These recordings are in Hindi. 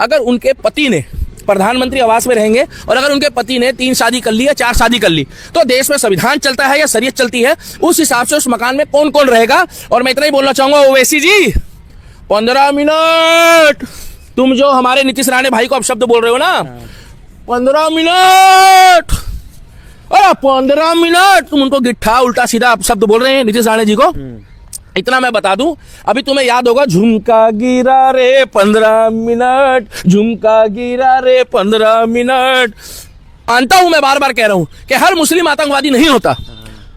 अगर उनके पति ने प्रधानमंत्री आवास में रहेंगे और अगर उनके पति ने 3 शादी कर ली या 4 शादी कर ली, तो देश में संविधान चलता है या शरीयत चलती है, उस हिसाब से उस मकान में कौन कौन रहेगा। और मैं इतना ही बोलना चाहूंगा, ओवैसी जी 15 मिनट, तुम जो हमारे नीतीश राणे भाई को अपशब्द बोल रहे हो ना, 15 मिनट, अरे 15 मिनट तुम उनको गिट्ठा उल्टा सीधा अपशब्द बोल रहे हैं नीतीश राणे जी को। इतना मैं बता दूं, अभी तुम्हें याद होगा, झुमका गिरा रे 15 मिनट, झुमका गिरा रे 15 मिनट। मानता हूं, मैं बार बार कह रहा हूं कि हर मुस्लिम आतंकवादी नहीं होता,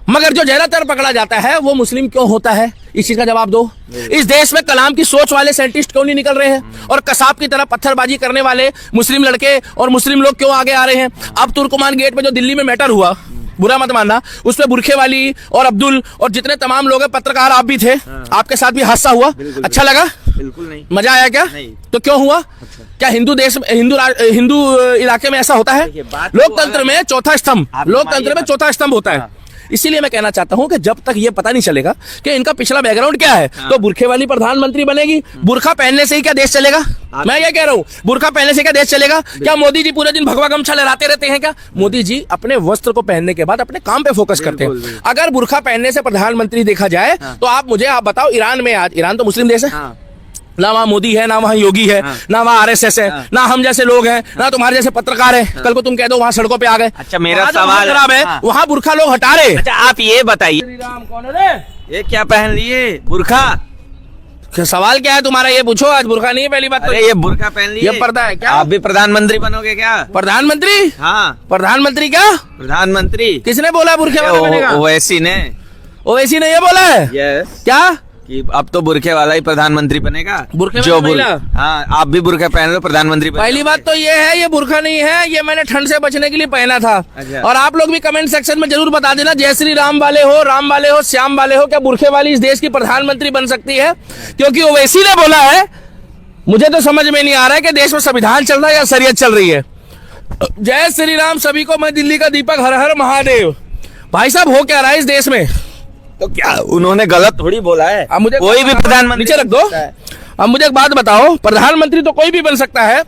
मगर जो ज्यादातर पकड़ा जाता है वो मुस्लिम क्यों होता है, इस चीज का जवाब दो। इस देश में कलाम की सोच वाले साइंटिस्ट क्यों नहीं निकल रहे हैं, और कसाब की तरह पत्थरबाजी करने वाले मुस्लिम लड़के और मुस्लिम लोग क्यों आगे आ रहे हैं। अब तुर्कमान गेट पे जो दिल्ली में मैटर हुआ, बुरा मत मानना, उसमें बुरखे वाली और अब्दुल और जितने तमाम लोग हैं, पत्रकार आप भी थे, आपके साथ भी हादसा हुआ, अच्छा लगा? बिल्कुल नहीं। मजा आया क्या? नहीं। तो क्यों हुआ? अच्छा। क्या हिंदू देश में, हिंदू इलाके में ऐसा होता है? लोकतंत्र में चौथा स्तंभ, लोकतंत्र में चौथा स्तंभ होता है। इसीलिए मैं कहना चाहता हूं कि जब तक ये पता नहीं चलेगा कि इनका पिछला बैकग्राउंड क्या है, तो बुरखे वाली प्रधानमंत्री बनेगी। बुरखा पहनने से ही क्या देश चलेगा? मैं ये कह रहा हूं, बुरखा पहनने से क्या देश चलेगा? क्या मोदी जी पूरे दिन भगवा गमछा लहराते रहते हैं क्या? मोदी जी अपने वस्त्र को पहनने के बाद अपने काम पे फोकस करते हैं। अगर बुरखा पहनने से प्रधानमंत्री देखा जाए तो आप बताओ, ईरान में, आज ईरान तो मुस्लिम देश है, ना वहाँ मोदी है, ना वहाँ योगी है, ना वहाँ आरएसएस है, ना हम जैसे लोग हैं, ना तुम्हारे जैसे पत्रकार हैं। कल को तुम कह दो वहाँ सड़कों पे आ गए। अच्छा, मेरा सवाल खराब है, वहाँ बुरखा लोग हटा रहे। अच्छा, आप ये बताइए, श्री राम कौन है रे? ये क्या पहन लिए, बुरखा? सवाल क्या है तुम्हारा, ये पूछो। आज बुरखा नहीं है, पहली बात तो। ये बुरखा पहन लिए, ये पर्दा है क्या? आप भी प्रधानमंत्री बनोगे क्या? प्रधानमंत्री? हाँ, प्रधानमंत्री क्या? प्रधानमंत्री। किसने बोला बुरखे वाला बनेगा? ओवैसी ने। ओवैसी ने ये बोला है? यस। क्या कि अब तो बुरखे वाला ही प्रधानमंत्री बनेगा? बुरखे जो वाला? हाँ, आप भी बुरखा पहन लो, प्रधानमंत्री बनेगा। पहली बात तो ये है, ये बुरखा नहीं है, ये मैंने ठंड से बचने के लिए पहना था। अच्छा। और आप लोग भी कमेंट सेक्शन में जरूर बता देना, जय श्री राम वाले हो, राम वाले हो, श्याम वाले हो, क्या बुरखे वाली इस देश की प्रधानमंत्री बन सकती है? क्योंकि ओवैसी ने बोला है। मुझे तो समझ में नहीं आ रहा है कि देश में संविधान चल रहा है या शरीयत चल रही है। जय श्री राम सभी को, मैं दिल्ली का दीपक, हर हर महादेव। भाई साहब, हो क्या रहा है इस देश में? तो क्या उन्होंने गलत थोड़ी बोला है? अब मुझे कोई भी प्रधानमंत्री नीचे रख दो। अब मुझे एक बात बताओ, प्रधानमंत्री तो कोई भी बन सकता है,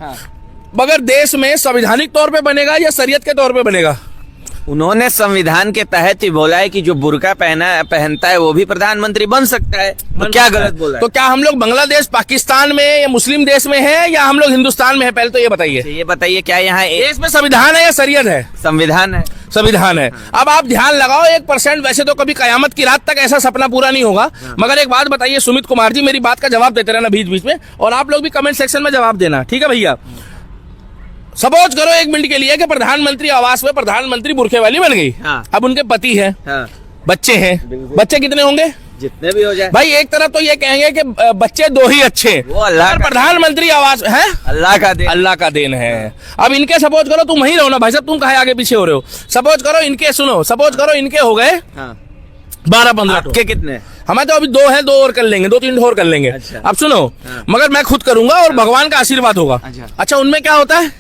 मगर देश में संवैधानिक तौर पे बनेगा या शरीयत के तौर पे बनेगा? उन्होंने संविधान के तहत ही बोला है कि जो बुर्का पहनता है वो भी प्रधानमंत्री बन सकता है। तो क्या गलत बोला है? तो क्या हम लोग बांग्लादेश, पाकिस्तान में या मुस्लिम देश में है, या हम लोग हिंदुस्तान में है? पहले तो ये बताइए। ये बताइए, क्या यहाँ देश में संविधान है या शरीयत है? संविधान है। संविधान है। अब आप ध्यान लगाओ, 1%, वैसे तो कभी कयामत की रात तक ऐसा सपना पूरा नहीं होगा, मगर एक बात बताइए सुमित कुमार जी, मेरी बात का जवाब देते रहना बीच बीच में, और आप लोग भी कमेंट सेक्शन में जवाब देना, ठीक है भैया? सपोज करो 1 मिनट के लिए कि प्रधानमंत्री आवास में प्रधानमंत्री बुरखे वाली बन गई। अब उनके पति है, बच्चे हैं, बच्चे कितने होंगे? जितने भी हो जाए भाई। एक तरफ तो ये कहेंगे कि बच्चे 2 ही अच्छे, वो अल्लाह का प्रधानमंत्री आवास है, अल्लाह का देन है। अब इनके सपोज करो, तुम वहीं रहो ना भाई साहब, तुम कहे आगे पीछे हो रहे हो। सपोज करो इनके, सुनो, सपोज करो इनके हो गए 12-15। के कितने? हमें तो अभी 2 है, 2 और कर लेंगे, 2-3 और कर लेंगे। अच्छा। अब सुनो, मगर मैं खुद करूंगा और भगवान का आशीर्वाद होगा। अच्छा, उनमें क्या होता है?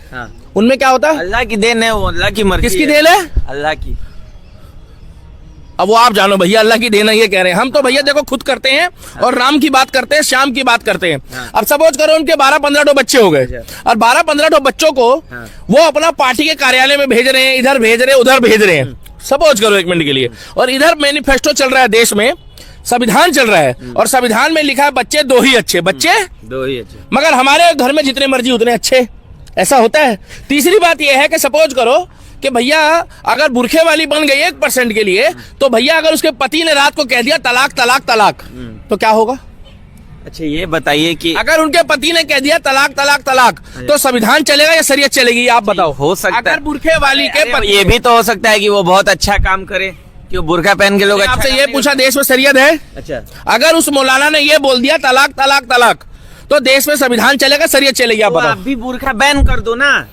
उनमें क्या होता है? अल्लाह की देन है, वो अल्लाह की मर्जी। किसकी देन है? अल्लाह की। अब वो आप जानो भैया, अल्लाह की देन है ये कह रहे हैं। हम तो भैया देखो खुद करते हैं और राम की बात करते हैं, श्याम की बात करते हैं। अब सपोज करो उनके 12-15 बच्चे हो गए, और 12-15 बच्चों को वो अपना पार्टी के कार्यालय में भेज रहे हैं, इधर भेज रहे हैं, उधर भेज रहे हैं। सपोज करो 1 मिनट के लिए, और इधर मैनिफेस्टो चल रहा है, देश में संविधान चल रहा है, और संविधान में लिखा है बच्चे 2 ही अच्छे, बच्चे 2 ही अच्छे, मगर हमारे घर में जितने मर्जी उतने अच्छे। ऐसा होता है। तीसरी बात यह है कि सपोज करो कि भैया अगर बुरखे वाली बन गई 1% के लिए, तो भैया अगर उसके पति ने रात को कह दिया तलाक तलाक तलाक, तो क्या होगा? अच्छा, ये बताइए कि अगर उनके पति ने कह दिया तलाक तलाक तलाक, तो संविधान चलेगा या शरीयत चलेगी? आप बताओ। हो सकता है अगर बुरखे वाली के पति, ये भी तो हो सकता है कि वो बहुत अच्छा काम करे, क्यों बुरखा पहन के लोग अच्छा। आपसे ये पूछा देश में शरीयत है? अच्छा, अगर उस मौलाना ने ये बोल दिया तलाक तलाक तलाक, तो देश में संविधान चलेगा, शरीयत चलेगी? आप बताओ। आप भी बुरखा बैन कर दो ना।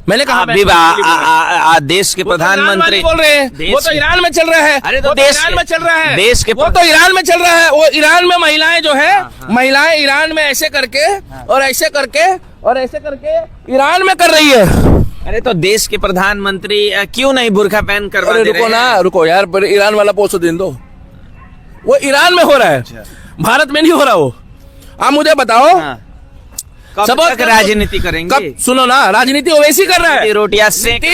मैंने कहा देश के प्रधानमंत्री बोल रहे हैं, वो तो ईरान में चल रहा है। अरे तो देश में चल रहा है, देश के, वो तो ईरान में चल रहा है। वो ईरान में महिलाएं जो है, महिलाएं ईरान में ऐसे करके और ऐसे करके और ऐसे करके ईरान में कर रही है। अरे तो देश के प्रधानमंत्री क्यों नहीं बुरखा पहन करवा दे रहे हैं? रुको ना, रुको यार, पर ईरान वाला पोस्ट दिन दो। वो ईरान में हो रहा है, भारत में नहीं हो रहा। वो आप मुझे बताओ, कब सपोज तक राजनीति करेंगे? कब सुनो ना, राजनीति ओवैसी कर रहा है। रोटियां सेक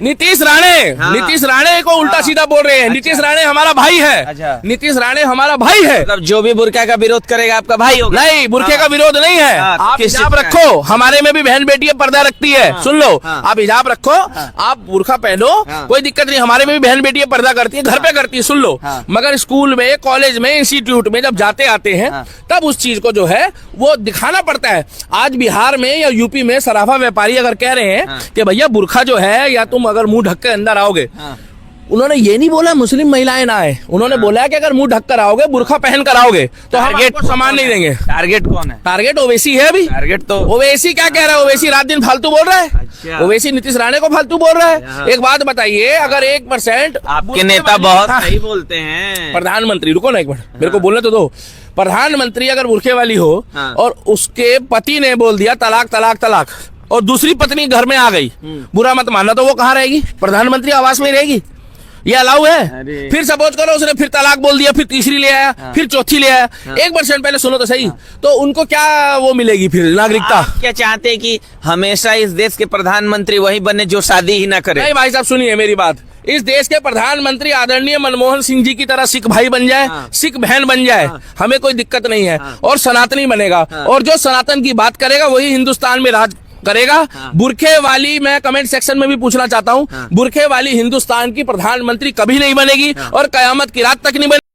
नीतीश राणे हाँ। नीतीश राणे को उल्टा सीधा बोल रहे हैं। नीतीश राणे हमारा भाई है। अच्छा। नीतीश राणे हमारा भाई है। मतलब जो भी बुर्का का विरोध करेगा आपका भाई होगा? नहीं, बुरखे का विरोध नहीं है। हाँ, तो आप किस हिजाब चीज का रखो, हमारे में भी बहन बेटी पर्दा रखती है। सुन लो, हाँ। आप हिजाब रखो, आप बुरखा पहनो, हाँ। कोई दिक्कत नहीं। हमारे में भी बहन बेटी पर्दा करती है, घर पे करती है। सुन लो, हाँ। मगर स्कूल में, कॉलेज में, इंस्टीट्यूट में जब जाते आते हैं हाँ। तब उस चीज को जो है वो दिखाना पड़ता है। आज बिहार में या यूपी में सराफा व्यापारी अगर कह रहे हैं हाँ। कि भैया बुरखा जो है, या तुम अगर मुंह ढक के अंदर आओगे, हाँ। उन्होंने ये नहीं बोला मुस्लिम महिलाएं ना आए, उन्होंने बोला कि अगर मुंह ढक कर आओगे, बुरखा पहन कर आओगे तो हम आपको सामान नहीं देंगे। टारगेट कौन है? टारगेट ओवैसी है अभी। टारगेट तो ओवैसी क्या कह रहा है? ओवैसी रात दिन फालतू बोल रहा है। अच्छा। ओवैसी नीतीश राणे को फालतू बोल रहा हाँ। है। एक बात बताइए, अगर 1% आपके नेता बहुत सही बोलते हैं। प्रधानमंत्री, रुको ना एक मिनट, मेरे को बोलने तो दो। प्रधानमंत्री अगर बुरखे वाली हो हाँ। और उसके पति ने बोल दिया तलाक तलाक तलाक, और दूसरी पत्नी घर में आ गई, बुरा मत मानना, तो वो कहाँ रहेगी? प्रधानमंत्री आवास में रहेगी? ये अलाउ है? अरे। फिर सपोज करो उसने फिर तलाक बोल दिया, फिर तीसरी ले आया, फिर चौथी ले आया। 1% पहले सुनो तो सही, तो उनको क्या वो मिलेगी फिर नागरिकता? आप क्या चाहते हैं कि हमेशा इस देश के प्रधानमंत्री वही बने जो शादी ही ना करे? नहीं भाई साहब, सुनिए मेरी बात। इस देश के प्रधानमंत्री आदरणीय मनमोहन सिंह जी की तरह सिख भाई बन जाए, सिख बहन बन जाए, हमें कोई दिक्कत नहीं है। और सनातनी बनेगा, और जो सनातन की बात करेगा वही हिंदुस्तान में राज करेगा। बुरखे वाली, मैं कमेंट सेक्शन में भी पूछना चाहता हूँ, बुरखे वाली हिंदुस्तान की प्रधानमंत्री कभी नहीं बनेगी और कयामत की रात तक नहीं बनेगी।